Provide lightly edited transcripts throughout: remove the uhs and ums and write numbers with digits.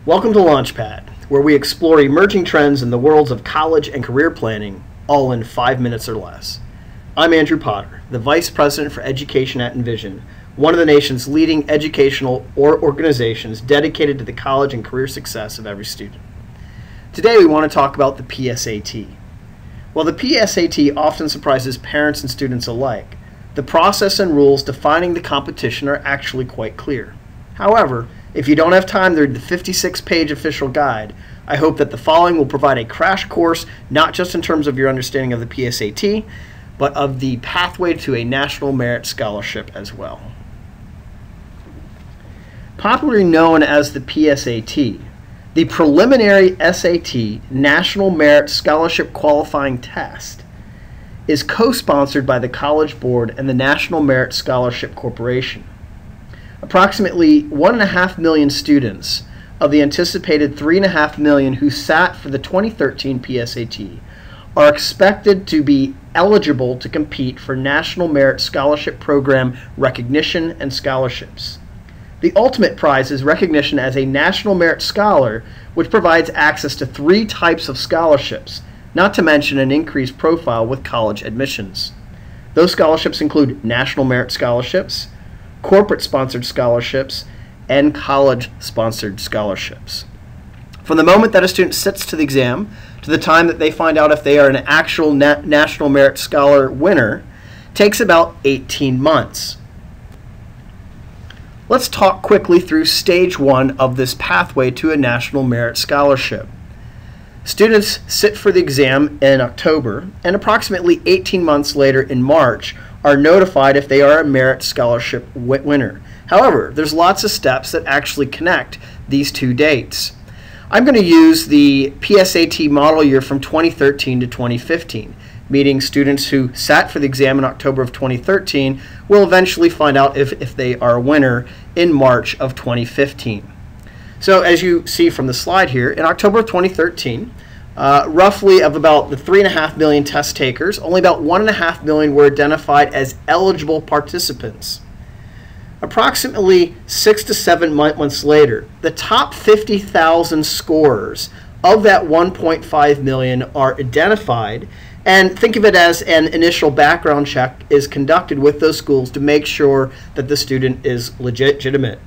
Welcome to Launchpad, where we explore emerging trends in the worlds of college and career planning, all in 5 minutes or less. I'm Andrew Potter, the Vice President for Education at Envision, one of the nation's leading educational organizations dedicated to the college and career success of every student. Today we want to talk about the PSAT. While the PSAT often surprises parents and students alike, the process and rules defining the competition are actually quite clear. However, if you don't have time to read the 56-page official guide, I hope that the following will provide a crash course, not just in terms of your understanding of the PSAT, but of the pathway to a National Merit Scholarship as well. Popularly known as the PSAT, the Preliminary SAT National Merit Scholarship Qualifying Test is co-sponsored by the College Board and the National Merit Scholarship Corporation. Approximately 1.5 million students of the anticipated 3.5 million who sat for the 2013 PSAT are expected to be eligible to compete for National Merit Scholarship Program recognition and scholarships. The ultimate prize is recognition as a National Merit Scholar, which provides access to 3 types of scholarships, not to mention an increased profile with college admissions. Those scholarships include National Merit Scholarships, corporate-sponsored scholarships, and college-sponsored scholarships. From the moment that a student sits to the exam to the time that they find out if they are an actual National Merit Scholar winner takes about 18 months. Let's talk quickly through stage 1 of this pathway to a National Merit Scholarship. Students sit for the exam in October, and approximately 18 months later in March are notified if they are a Merit Scholarship winner. However, there's lots of steps that actually connect these two dates. I'm going to use the PSAT model year from 2013 to 2015, meaning students who sat for the exam in October of 2013 will eventually find out if they are a winner in March of 2015. So as you see from the slide here, in October of 2013, roughly of about the 3.5 million test takers, only about 1.5 million were identified as eligible participants. Approximately 6 to 7 months later, the top 50,000 scorers of that 1.5 million are identified, and think of it as an initial background check is conducted with those schools to make sure that the student is legitimate.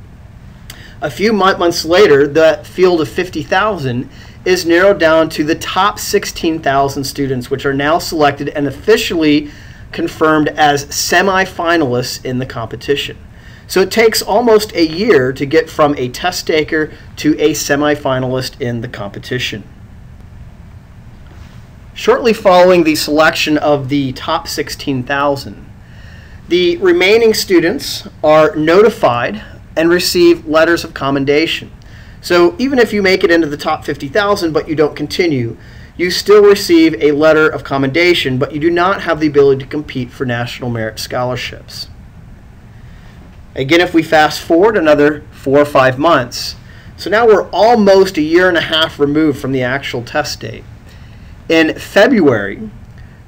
A few months later, the field of 50,000 is narrowed down to the top 16,000 students, which are now selected and officially confirmed as semi-finalists in the competition. So it takes almost a year to get from a test taker to a semi-finalist in the competition. Shortly following the selection of the top 16,000, the remaining students are notified and receive letters of commendation. So even if you make it into the top 50,000 but you don't continue, you still receive a letter of commendation, but you do not have the ability to compete for National Merit Scholarships. Again, if we fast forward another 4 or 5 months, so now we're almost a year and a half removed from the actual test date. In February,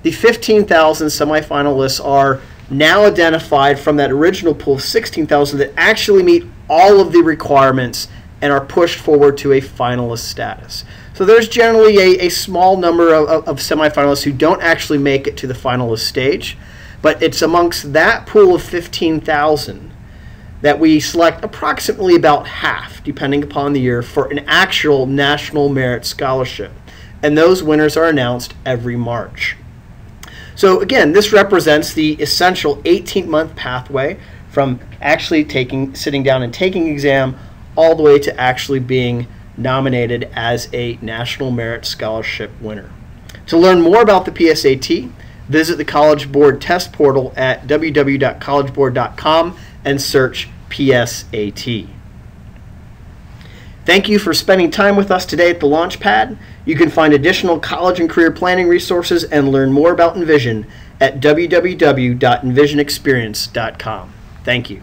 the 15,000 semifinalists are now identified from that original pool of 16,000 that actually meet all of the requirements and are pushed forward to a finalist status. So there's generally a small number of semifinalists who don't actually make it to the finalist stage, but it's amongst that pool of 15,000 that we select approximately about half, depending upon the year, for an actual National Merit Scholarship. And those winners are announced every March. So again, this represents the essential 18-month pathway from actually sitting down and taking exam all the way to actually being nominated as a National Merit Scholarship winner. To learn more about the PSAT, visit the College Board test portal at www.collegeboard.com and search PSAT. Thank you for spending time with us today at the Launchpad. You can find additional college and career planning resources and learn more about Envision at www.envisionexperience.com. Thank you.